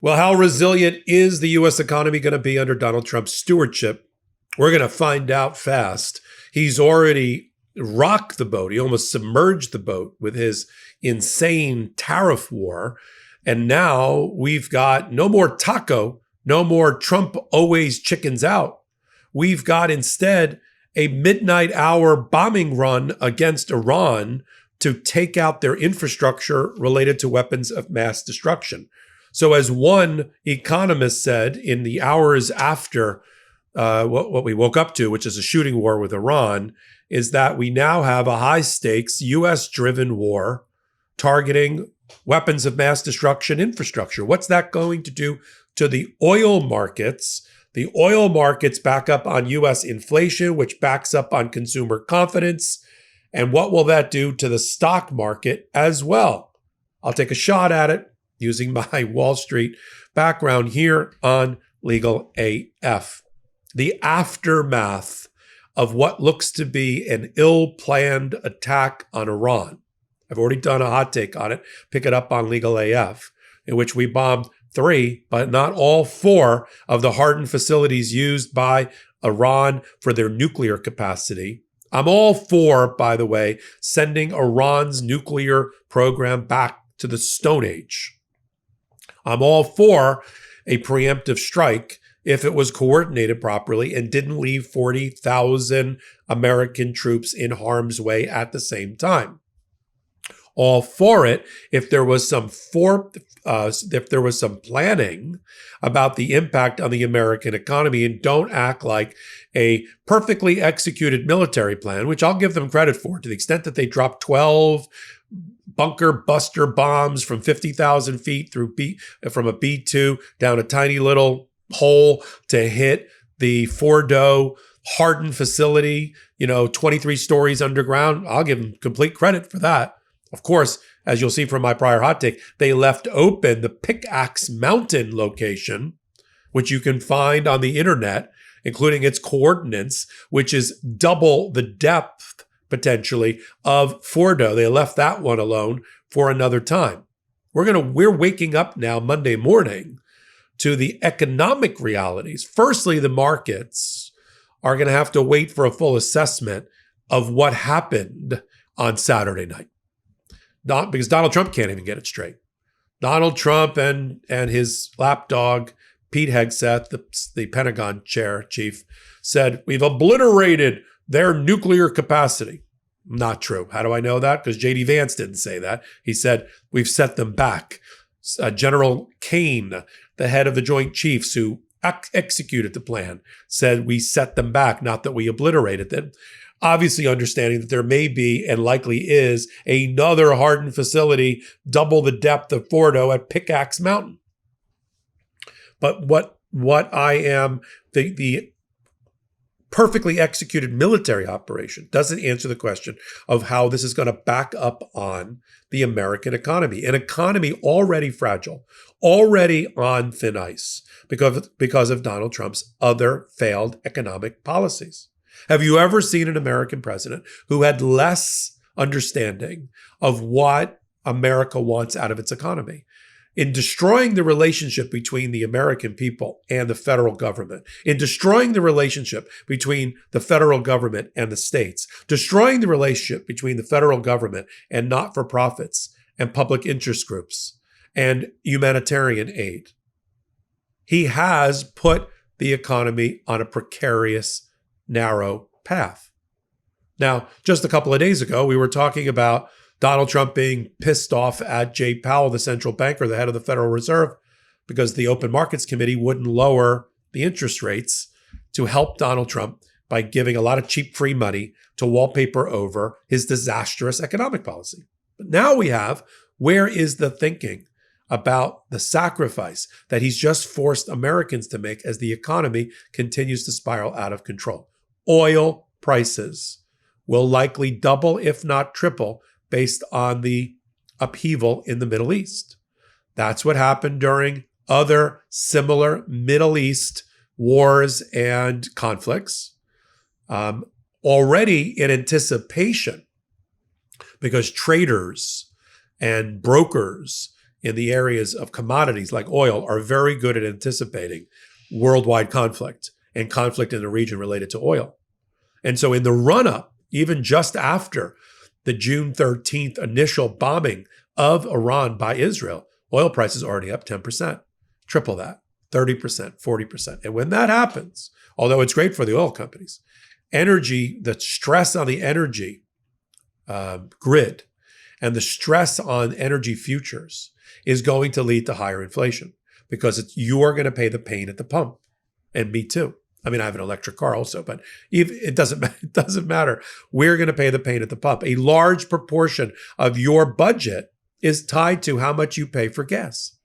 Well, how resilient is the U.S. economy going to be under Donald Trump's stewardship? We're going to find out fast. He's already rocked the boat. He almost submerged the boat with his insane tariff war. And now we've got no more taco, no more Trump always chickens out. We've got instead a midnight hour bombing run against Iran to take out their infrastructure related to weapons of mass destruction. So as one economist said in the hours after what we woke up to, which is a shooting war with Iran, is that we now have a high stakes US-driven war targeting weapons of mass destruction infrastructure. What's that going to do to the oil markets? The oil markets back up on US inflation, which backs up on consumer confidence. And what will that do to the stock market as well? I'll take a shot at it using my Wall Street background here on Legal AF. The aftermath of what looks to be an ill-planned attack on Iran. I've already done a hot take on it. Pick it up on Legal AF, in which we bombed 3, but not all 4 of the hardened facilities used by Iran for their nuclear capacity. I'm all for, by the way, sending Iran's nuclear program back to the Stone Age. I'm all for a preemptive strike if it was coordinated properly and didn't leave 40,000 American troops in harm's way at the same time. All for it if there was some planning about the impact on the American economy, and don't act like a perfectly executed military plan, which I'll give them credit for, to the extent that they dropped 12 bunker buster bombs from 50,000 feet from a B-2 down a tiny little hole to hit the Fordo hardened facility, 23 stories underground. I'll give them complete credit for that. Of course, as you'll see from my prior hot take, they left open the Pickaxe Mountain location, which you can find on the internet, including its coordinates, which is double the depth, potentially, of Fordo. They left that one alone for another time. We're waking up now Monday morning to the economic realities. Firstly, the markets are going to have to wait for a full assessment of what happened on Saturday night. Not because Donald Trump can't even get it straight. Donald Trump and his lapdog, Pete Hegseth, the Pentagon chair chief, said, we've obliterated their nuclear capacity. Not true. How do I know that? Because J.D. Vance didn't say that. He said, we've set them back. General Kane, the head of the Joint Chiefs who executed the plan, said we set them back, not that we obliterated them. Obviously understanding that there may be and likely is another hardened facility double the depth of Fordo at Pickaxe Mountain. But what I am, the perfectly executed military operation doesn't answer the question of how this is going to back up on the American economy, an economy already fragile, already on thin ice because of Donald Trump's other failed economic policies. Have you ever seen an American president who had less understanding of what America wants out of its economy? In destroying the relationship between the American people and the federal government, in destroying the relationship between the federal government and the states, destroying the relationship between the federal government and not-for-profits and public interest groups and humanitarian aid, he has put the economy on a precarious, narrow path. Now, just a couple of days ago, we were talking about Donald Trump being pissed off at Jay Powell, the central banker, the head of the Federal Reserve, because the Open Markets Committee wouldn't lower the interest rates to help Donald Trump by giving a lot of cheap free money to wallpaper over his disastrous economic policy. But now we have, where is the thinking about the sacrifice that he's just forced Americans to make as the economy continues to spiral out of control? Oil prices will likely double, if not triple, based on the upheaval in the Middle East. That's what happened during other similar Middle East wars and conflicts. Already in anticipation, because traders and brokers in the areas of commodities like oil are very good at anticipating worldwide conflict and conflict in the region related to oil. And so in the run-up, even just after the June 13th initial bombing of Iran by Israel, oil prices are already up 10%, triple that, 30%, 40%. And when that happens, although it's great for the oil companies, the stress on the energy grid and the stress on energy futures is going to lead to higher inflation because you are going to pay the pain at the pump. And me too. I mean, I have an electric car also, but it doesn't matter. We're going to pay the pain at the pump. A large proportion of your budget is tied to how much you pay for gas.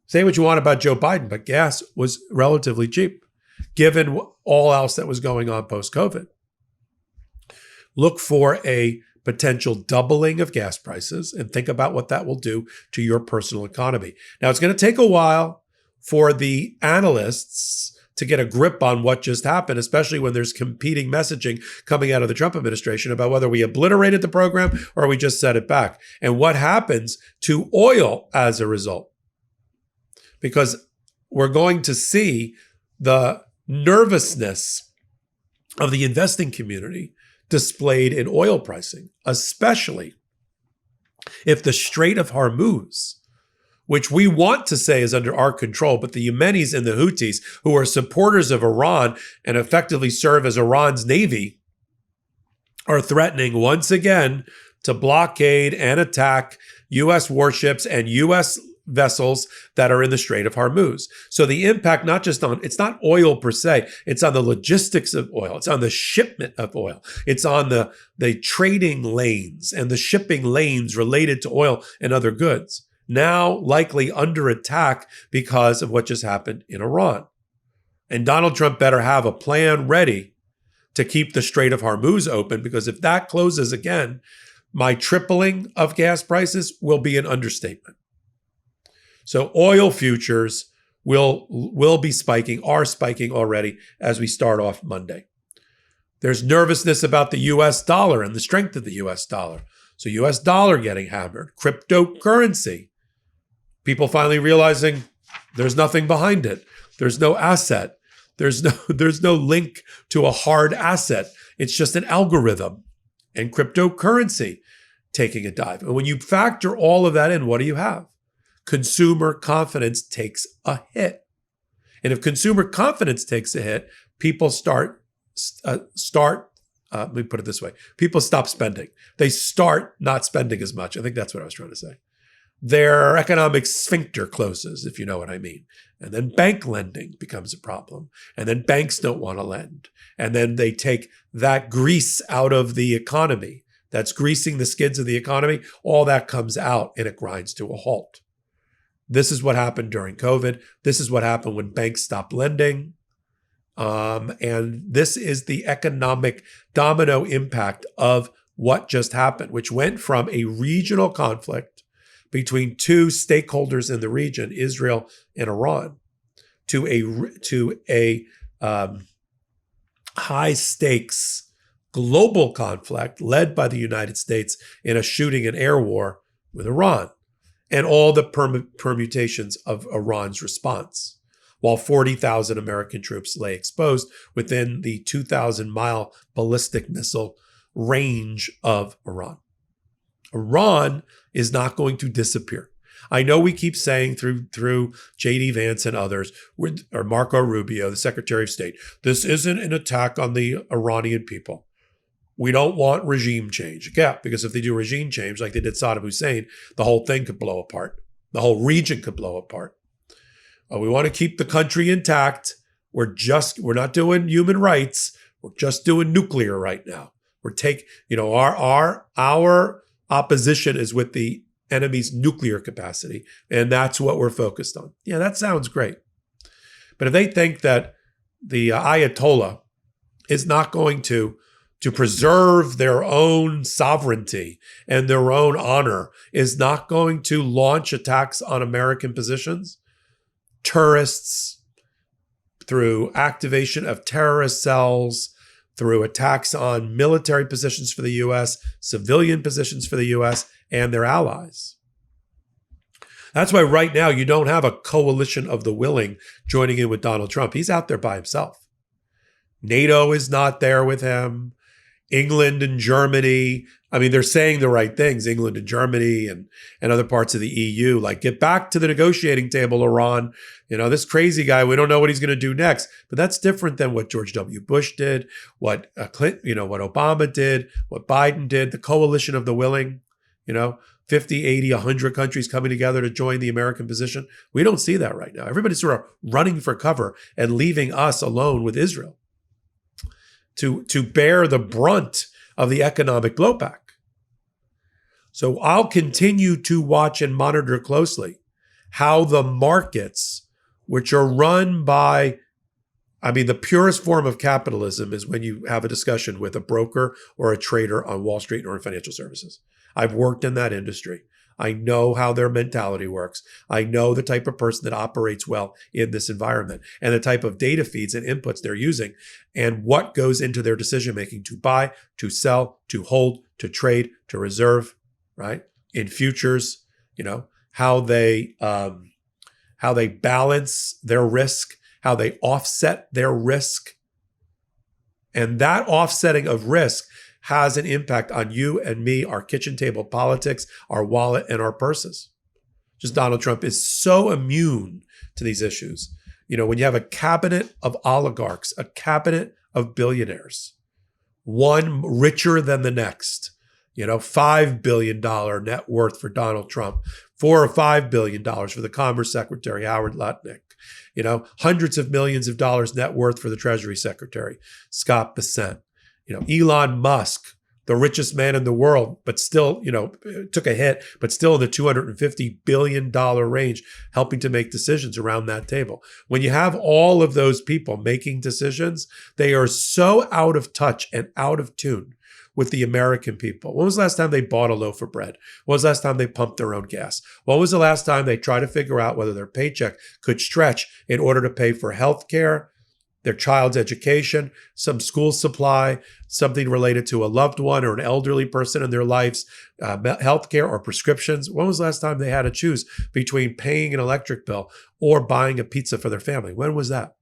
Say what you want about Joe Biden, but gas was relatively cheap, given all else that was going on post-COVID. Look for a potential doubling of gas prices and think about what that will do to your personal economy. Now, it's going to take a while for the analysts to get a grip on what just happened, especially when there's competing messaging coming out of the Trump administration about whether we obliterated the program or we just set it back, and what happens to oil as a result. Because we're going to see the nervousness of the investing community displayed in oil pricing, especially if the Strait of Hormuz, which we want to say is under our control, but the Yemenis and the Houthis, who are supporters of Iran and effectively serve as Iran's navy, are threatening once again to blockade and attack U.S. warships and U.S. vessels that are in the Strait of Hormuz. So the impact, it's not oil per se, it's on the logistics of oil, it's on the shipment of oil, it's on the trading lanes and the shipping lanes related to oil and other goods, now likely under attack because of what just happened in Iran. And Donald Trump better have a plan ready to keep the Strait of Hormuz open, because if that closes again, my tripling of gas prices will be an understatement. So oil futures will be spiking, are spiking already as we start off Monday. There's nervousness about the US dollar and the strength of the US dollar. So US dollar getting hammered. Cryptocurrency. People finally realizing there's nothing behind it. There's no asset. There's no link to a hard asset. It's just an algorithm. And cryptocurrency taking a dive. And when you factor all of that in, what do you have? Consumer confidence takes a hit. And if consumer confidence takes a hit, people let me put it this way. People stop spending. They start not spending as much. I think that's what I was trying to say. Their economic sphincter closes, if you know what I mean. And then bank lending becomes a problem. And then banks don't want to lend. And then they take that grease out of the economy. That's greasing the skids of the economy. All that comes out and it grinds to a halt. This is what happened during COVID. This is what happened when banks stopped lending. And this is the economic domino impact of what just happened, which went from a regional conflict between two stakeholders in the region, Israel and Iran, to a high stakes global conflict led by the United States in a shooting and air war with Iran, and all the permutations of Iran's response, while 40,000 American troops lay exposed within the 2,000-mile ballistic missile range of Iran. Iran is not going to disappear. I know we keep saying through J.D. Vance and others, or Marco Rubio, the Secretary of State, this isn't an attack on the Iranian people. We don't want regime change. Yeah, because if they do regime change like they did Saddam Hussein, the whole thing could blow apart. The whole region could blow apart. We want to keep the country intact. We're not doing human rights. We're just doing nuclear right now. Our opposition is with the enemy's nuclear capacity, and that's what we're focused on. Yeah, that sounds great. But if they think that the Ayatollah is not going to preserve their own sovereignty and their own honor, is not going to launch attacks on American positions, tourists, through activation of terrorist cells, through attacks on military positions for the U.S., civilian positions for the U.S., and their allies. That's why right now you don't have a coalition of the willing joining in with Donald Trump. He's out there by himself. NATO is not there with him. England and Germany, I mean, they're saying the right things, England and Germany and other parts of the EU, like, get back to the negotiating table, Iran. This crazy guy, we don't know what he's going to do next. But that's different than what George W. Bush did, what Clinton, what Obama did, what Biden did, the coalition of the willing, 50, 80, 100 countries coming together to join the American position. We don't see that right now. Everybody's sort of running for cover and leaving us alone with Israel to bear the brunt of the economic blowback. So I'll continue to watch and monitor closely how the markets, which are run by, the purest form of capitalism is when you have a discussion with a broker or a trader on Wall Street or in financial services. I've worked in that industry. I know how their mentality works. I know the type of person that operates well in this environment and the type of data feeds and inputs they're using and what goes into their decision-making to buy, to sell, to hold, to trade, to reserve, right? In futures, how they balance their risk, how they offset their risk. And that offsetting of risk has an impact on you and me, our kitchen table politics, our wallet, and our purses. Just Donald Trump is so immune to these issues. When you have a cabinet of oligarchs, a cabinet of billionaires, one richer than the next, $5 billion net worth for Donald Trump, $4 or $5 billion for the Commerce Secretary, Howard Lutnick, hundreds of millions of dollars net worth for the Treasury Secretary, Scott Bessent. Elon Musk, the richest man in the world, but still, took a hit, but still in the $250 billion range, helping to make decisions around that table. When you have all of those people making decisions, they are so out of touch and out of tune with the American people. When was the last time they bought a loaf of bread? When was the last time they pumped their own gas? When was the last time they tried to figure out whether their paycheck could stretch in order to pay for health care, their child's education, some school supply, something related to a loved one or an elderly person in their lives, healthcare or prescriptions? When was the last time they had to choose between paying an electric bill or buying a pizza for their family? When was that?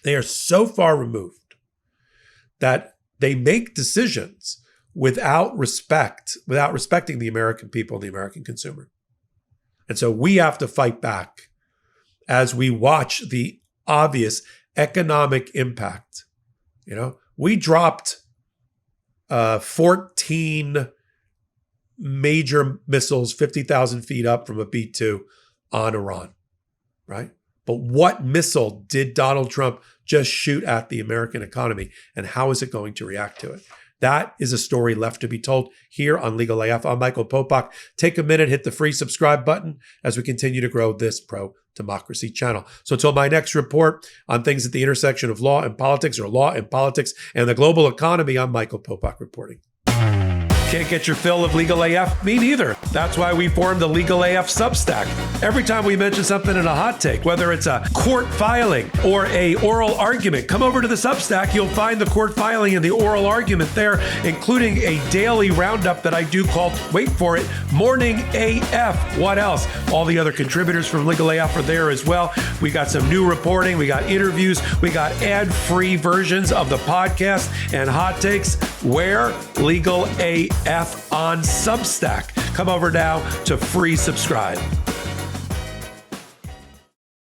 They are so far removed that they make decisions without respecting the American people, the American consumer. And so we have to fight back as we watch the obvious economic impact. We dropped 14 major missiles 50,000 feet up from a B-2 on Iran, right? But what missile did Donald Trump just shoot at the American economy, and how is it going to react to it? That is a story left to be told here on Legal AF. I'm Michael Popok. Take a minute, hit the free subscribe button as we continue to grow this pro-democracy channel. So until my next report on things at the intersection of law and politics, or law and politics and the global economy, I'm Michael Popok reporting. Can't get your fill of Legal AF? Me neither. That's why we formed the Legal AF Substack. Every time we mention something in a hot take, whether it's a court filing or a oral argument, come over to the Substack. You'll find the court filing and the oral argument there, including a daily roundup that I do called, wait for it, Morning AF. What else? All the other contributors from Legal AF are there as well. We got some new reporting. We got interviews. We got ad-free versions of the podcast and hot takes. Where? Legal AF on Substack. Come over now to free subscribe.